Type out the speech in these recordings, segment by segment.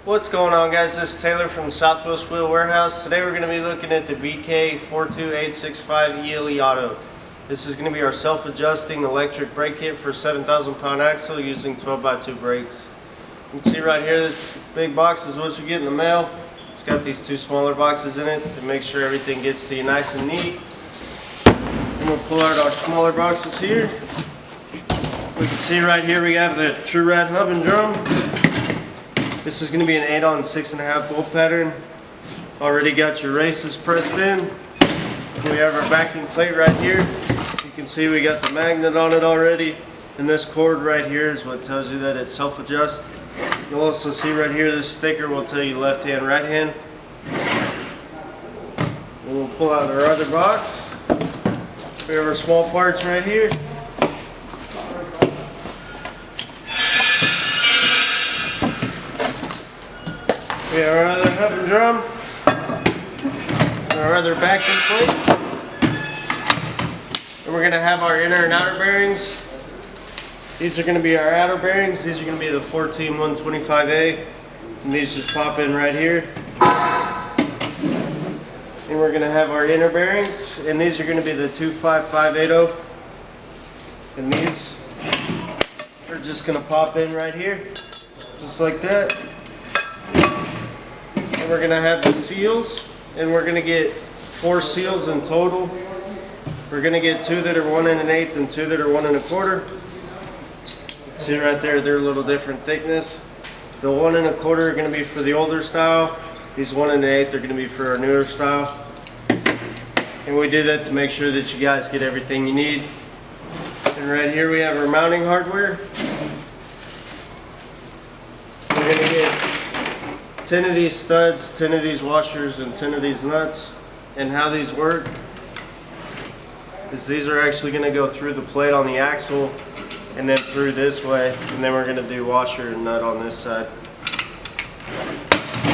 What's going on, guys? This is Taylor from Southwest Wheel Warehouse. Today we're going to be looking at the BK42865 ELE Auto. This is going to be our self-adjusting electric brake kit for 7,000 pound axle using 12x2 brakes. You can see right here, this big box is what you get in the mail. It's got these two smaller boxes in it to make sure everything gets to you nice and neat. And we'll pull out our smaller boxes here. We can see right here we have the True Rad hub and drum. This is going to be an 8 on 6.5 bolt pattern. Already got your races pressed in. We have our backing plate right here. You can see we got the magnet on it already. And this cord right here is what tells you that it's self-adjust. You'll also see right here this sticker will tell you left hand, right hand. And we'll pull out our other box. We have our small parts right here. We have our other hub and drum, our other backing plate, and we're going to have our inner and outer bearings. These are going to be our outer bearings. These are going to be the 14125A, and these just pop in right here. And we're going to have our inner bearings, and these are going to be the 25580, and these are just going to pop in right here, just like that. And we're going to have the seals, and we're going to get 4 seals in total. We're going to get 2 that are 1 1/8 and 2 that are 1 1/4. See right there, they're a little different thickness. The 1 1/4 are going to be for the older style. These 1 1/8 are going to be for our newer style. And we do that to make sure that you guys get everything you need. And right here we have our mounting hardware. We're going to get 10 of these studs, 10 of these washers, and 10 of these nuts. And how these work is these are actually going to go through the plate on the axle and then through this way, and then we're going to do washer and nut on this side.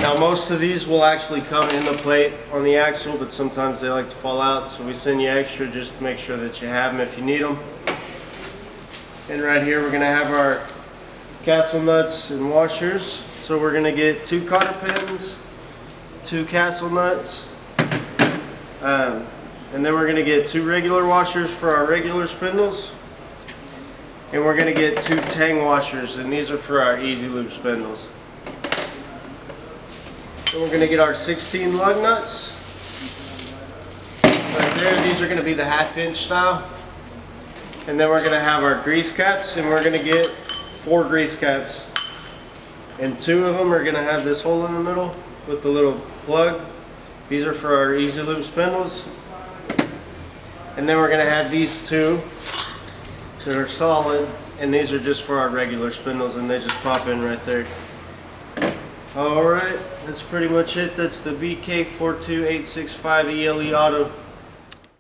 Now most of these will actually come in the plate on the axle, but sometimes they like to fall out, so we send you extra just to make sure that you have them if you need them. And right here we're going to have our castle nuts and washers. So we're going to get 2 cotter pins, 2 castle nuts, and then we're going to get 2 regular washers for our regular spindles, and we're going to get 2 tang washers, and these are for our easy lube spindles. Then we're going to get our 16 lug nuts. Right there, these are going to be the 1/2 inch style. And then we're going to have our grease caps, and we're going to get 4 grease caps. And 2 of them are going to have this hole in the middle with the little plug. These are for our easy lube spindles. And then we're going to have these 2 that are solid, and these are just for our regular spindles, and they just pop in right there. Alright, that's pretty much it. That's the BK42865 ELE Auto.